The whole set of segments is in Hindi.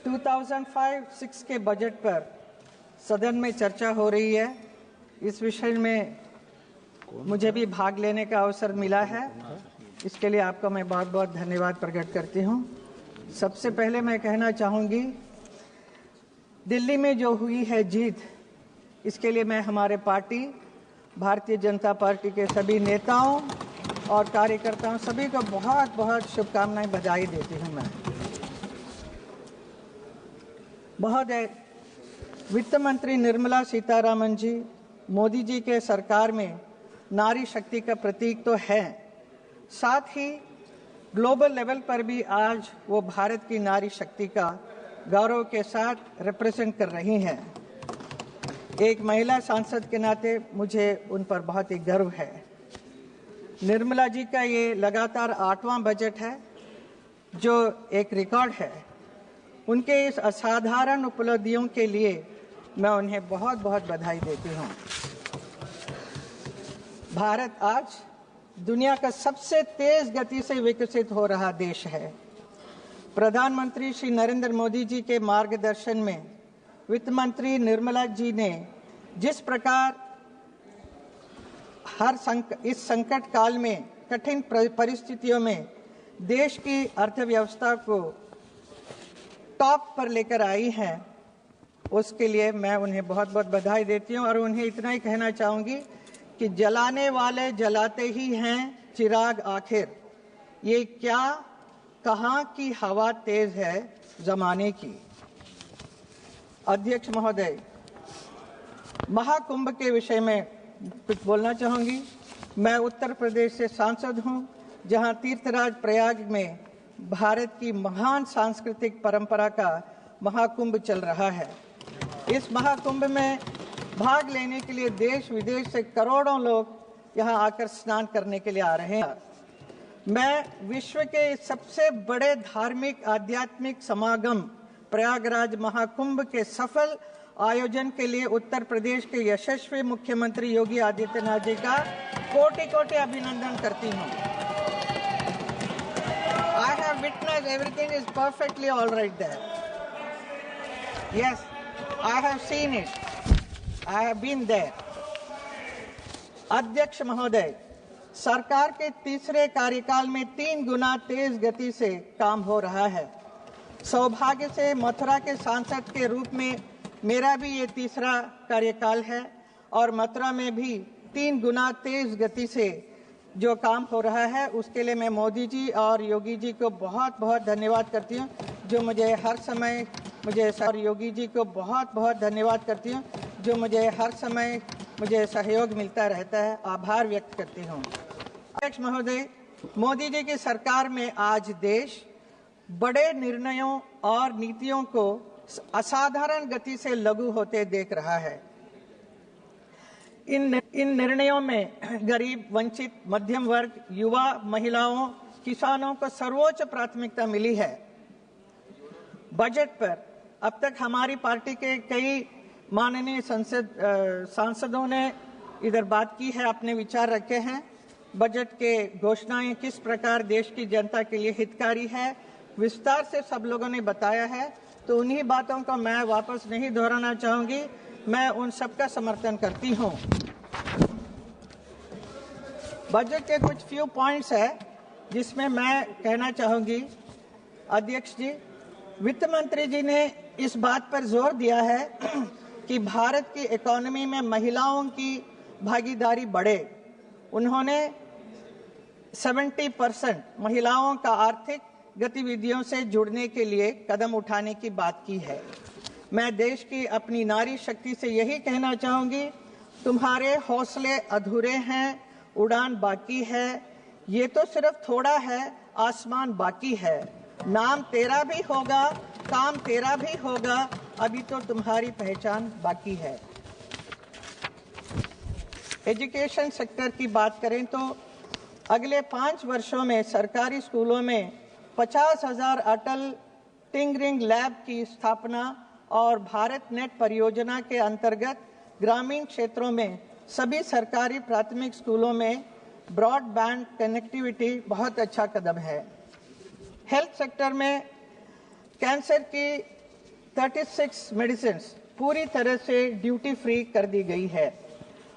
2005-06 के बजट पर सदन में चर्चा हो रही है। इस विषय में मुझे भी भाग लेने का अवसर मिला है, इसके लिए आपका मैं बहुत बहुत धन्यवाद प्रकट करती हूँ। सबसे पहले मैं कहना चाहूँगी, दिल्ली में जो हुई है जीत, इसके लिए मैं हमारे पार्टी भारतीय जनता पार्टी के सभी नेताओं और कार्यकर्ताओं सभी को बहुत बहुत शुभकामनाएं, बधाई देती हूं। मैं महोदय, वित्त मंत्री निर्मला सीतारामन जी मोदी जी के सरकार में नारी शक्ति का प्रतीक तो है, साथ ही ग्लोबल लेवल पर भी आज वो भारत की नारी शक्ति का गौरव के साथ रिप्रेजेंट कर रही हैं। एक महिला सांसद के नाते मुझे उन पर बहुत ही गर्व है। निर्मला जी का ये लगातार 8वां बजट है, जो एक रिकॉर्ड है। उनके इस असाधारण उपलब्धियों के लिए मैं उन्हें बहुत बहुत बधाई देती हूँ। भारत आज दुनिया का सबसे तेज गति से विकसित हो रहा देश है। प्रधानमंत्री श्री नरेंद्र मोदी जी के मार्गदर्शन में वित्त मंत्री निर्मला जी ने जिस प्रकार इस संकट काल में, कठिन परिस्थितियों में देश की अर्थव्यवस्था को टॉप पर लेकर आई हैं, उसके लिए मैं उन्हें बहुत बहुत बधाई देती हूं। और उन्हें इतना ही कहना चाहूँगी कि जलाने वाले जलाते ही हैं चिराग आखिर, ये क्या कहाँ की हवा तेज है जमाने की। अध्यक्ष महोदय, महाकुंभ के विषय में कुछ बोलना चाहूँगी। मैं उत्तर प्रदेश से सांसद हूँ, जहाँ तीर्थराज प्रयाग में भारत की महान सांस्कृतिक परंपरा का महाकुंभ चल रहा है। इस महाकुंभ में भाग लेने के लिए देश विदेश से करोड़ों लोग यहाँ आकर स्नान करने के लिए आ रहे हैं। मैं विश्व के सबसे बड़े धार्मिक आध्यात्मिक समागम प्रयागराज महाकुंभ के सफल आयोजन के लिए उत्तर प्रदेश के यशस्वी मुख्यमंत्री योगी आदित्यनाथ जी का कोटि कोटि अभिनंदन करती हूँ। I have witnessed everything is perfectly all right there. Yes, I have seen it. I have been there. अध्यक्ष महोदय, सरकार के तीसरे कार्यकाल में 3 गुना तेज गति से काम हो रहा है। सौभाग्य से मथुरा के सांसद के रूप में मेरा भी ये तीसरा कार्यकाल है और मथुरा में भी 3 गुना तेज गति से जो काम हो रहा है, उसके लिए मैं मोदी जी और योगी जी को बहुत बहुत धन्यवाद करती हूँ, जो मुझे हर समय और योगी जी को बहुत बहुत धन्यवाद करती हूँ, जो मुझे हर समय सहयोग मिलता रहता है। आभार व्यक्त करती हूँ। अध्यक्ष महोदय, मोदी जी की सरकार में आज देश बड़े निर्णयों और नीतियों को असाधारण गति से लागू होते देख रहा है। इन निर्णयों में गरीब, वंचित, मध्यम वर्ग, युवा, महिलाओं, किसानों को सर्वोच्च प्राथमिकता मिली है। बजट पर अब तक हमारी पार्टी के कई माननीय सांसदों ने इधर बात की है, अपने विचार रखे हैं। बजट के घोषणाएं किस प्रकार देश की जनता के लिए हितकारी है, विस्तार से सब लोगों ने बताया है, तो उन्हीं बातों को मैं वापस नहीं दोहराना चाहूंगी। मैं उन सबका समर्थन करती हूं। बजट के कुछ फ्यू पॉइंट्स है जिसमें मैं कहना चाहूंगी। अध्यक्ष जी, वित्त मंत्री जी ने इस बात पर जोर दिया है कि भारत की इकोनॉमी में महिलाओं की भागीदारी बढ़े। उन्होंने 70% महिलाओं का आर्थिक गतिविधियों से जुड़ने के लिए कदम उठाने की बात की है। मैं देश की अपनी नारी शक्ति से यही कहना चाहूंगी, तुम्हारे हौसले अधूरे हैं, उड़ान बाकी है, ये तो सिर्फ थोड़ा है, आसमान बाकी है। नाम तेरा भी होगा, काम तेरा भी होगा, अभी तो तुम्हारी पहचान बाकी है। एजुकेशन सेक्टर की बात करें तो अगले 5 वर्षों में सरकारी स्कूलों में 50,000 अटल टिंकरिंग लैब की स्थापना और भारत नेट परियोजना के अंतर्गत ग्रामीण क्षेत्रों में सभी सरकारी प्राथमिक स्कूलों में ब्रॉडबैंड कनेक्टिविटी बहुत अच्छा कदम है। हेल्थ सेक्टर में कैंसर की 36 मेडिसिन पूरी तरह से ड्यूटी फ्री कर दी गई है।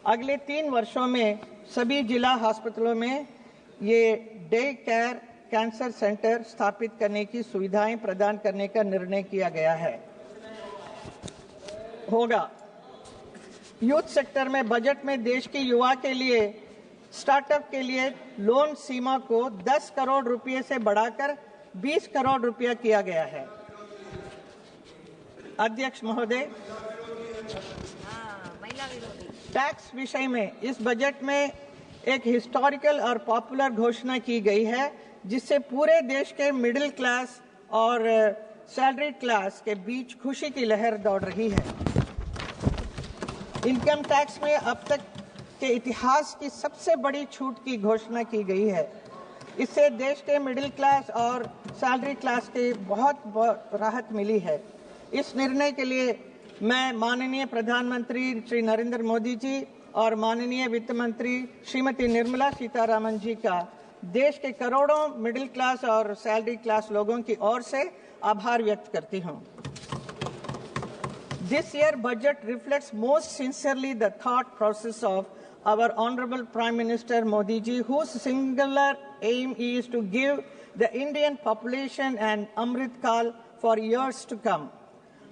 अगले 3 वर्षों में सभी जिला अस्पतालों में ये डे केयर कैंसर सेंटर स्थापित करने की सुविधाएं प्रदान करने का निर्णय किया गया होगा। यूथ सेक्टर में बजट में देश के युवा के लिए स्टार्टअप के लिए लोन सीमा को 10 करोड़ रुपए से बढ़ाकर 20 करोड़ रुपया किया गया है। अध्यक्ष महोदय, टैक्स विषय में इस बजट में एक हिस्टोरिकल और पॉपुलर घोषणा की गई है, जिससे पूरे देश के मिडिल क्लास और सैलरीड क्लास के बीच खुशी की लहर दौड़ रही है। इनकम टैक्स में अब तक के इतिहास की सबसे बड़ी छूट की घोषणा की गई है। इससे देश के मिडिल क्लास और सैलरी क्लास के बहुत राहत मिली है। इस निर्णय के लिए मैं माननीय प्रधानमंत्री श्री नरेंद्र मोदी जी और माननीय वित्त मंत्री श्रीमती निर्मला सीतारामन जी का देश के करोड़ों मिडिल क्लास और सैलरी क्लास लोगों की ओर से आभार व्यक्त करती हूं। This year budget reflects most sincerely the thought process of our Honorable Prime Minister Modi ji, whose singular aim is to give the Indian population an Amrit Kal for years to come.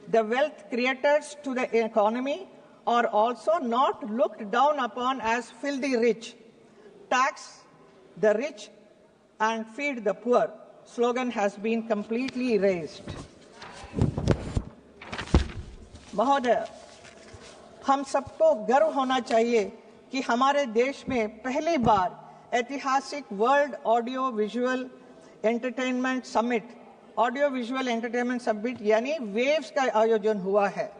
The wealth creators to the economy are also not looked down upon as filthy rich. Tax the rich and feed the poor slogan has been completely erased. महोदय, हम सबको गर्व होना चाहिए कि हमारे देश में पहली बार ऐतिहासिक world audio visual entertainment summit यानी वेव्स का आयोजन हुआ है।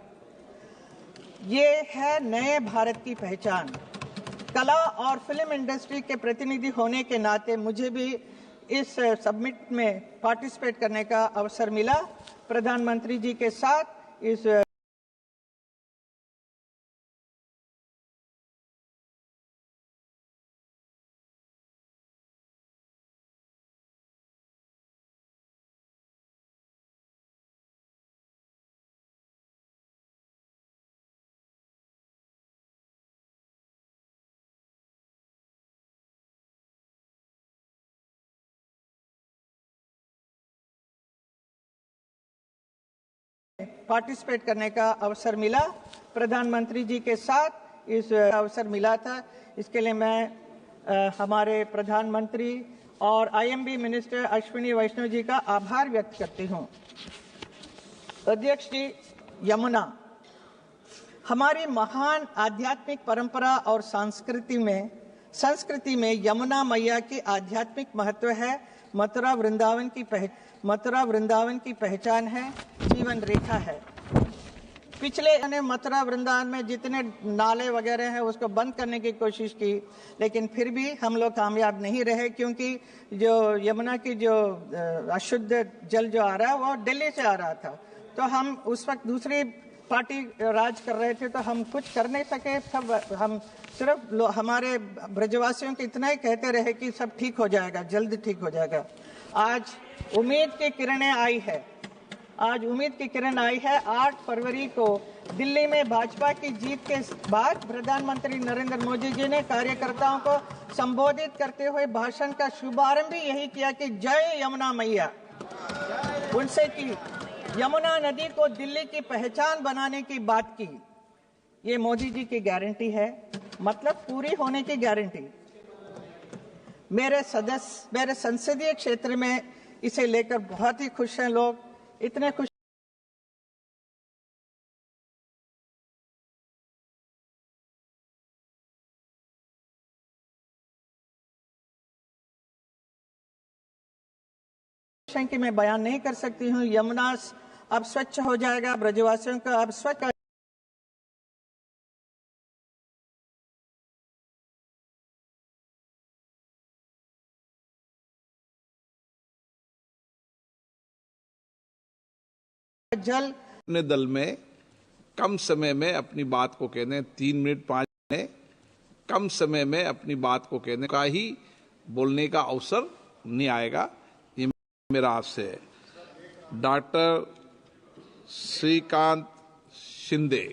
ये है नए भारत की पहचान। कला और फिल्म इंडस्ट्री के प्रतिनिधि होने के नाते मुझे भी इस समिट में पार्टिसिपेट करने का अवसर मिला। प्रधानमंत्री जी के साथ इस पार्टिसिपेट करने का अवसर मिला। प्रधानमंत्री जी के साथ इस अवसर मिला था। इसके लिए मैं हमारे प्रधानमंत्री और आईएमबी मिनिस्टर अश्विनी वैष्णव जी का आभार व्यक्त करती हूं। अध्यक्ष जी, यमुना हमारी महान आध्यात्मिक परंपरा और संस्कृति में यमुना मैया की आध्यात्मिक महत्व है। मथुरा वृंदावन की पहचान है, जीवन रेखा है। पिछले मथुरा वृंदावन में जितने नाले वगैरह हैं उसको बंद करने की कोशिश की, लेकिन फिर भी हम लोग कामयाब नहीं रहे, क्योंकि जो यमुना की जो अशुद्ध जल जो आ रहा है वो दिल्ली से आ रहा था। तो हम उस वक्त दूसरी पार्टी राज कर रहे थे, तो हम कुछ कर नहीं सके। सब हम सिर्फ हमारे ब्रजवासियों को इतना ही कहते रहे कि सब ठीक हो जाएगा, जल्द ठीक हो जाएगा। आज उम्मीद की किरणें आई है। 8 फरवरी को दिल्ली में भाजपा की जीत के बाद प्रधानमंत्री नरेंद्र मोदी जी ने कार्यकर्ताओं को संबोधित करते हुए भाषण का शुभारंभ भी यही किया कि जय यमुना मैया। उनसे की यमुना नदी को दिल्ली की पहचान बनाने की बात की। ये मोदी जी की गारंटी है, मतलब पूरी होने की गारंटी। मेरे संसदीय क्षेत्र में इसे लेकर बहुत ही खुश हैं लोग, इतने खुश हैं कि मैं बयान नहीं कर सकती हूँ। यमुना अब स्वच्छ हो जाएगा, ब्रजवासियों का अब स्वच्छ जल। अपने दल में कम समय में अपनी बात को कहने 3 मिनट 5 में कम समय में अपनी बात को कहने का ही बोलने का अवसर नहीं आएगा। मेरा आपसे डॉक्टर श्रीकांत शिंदे।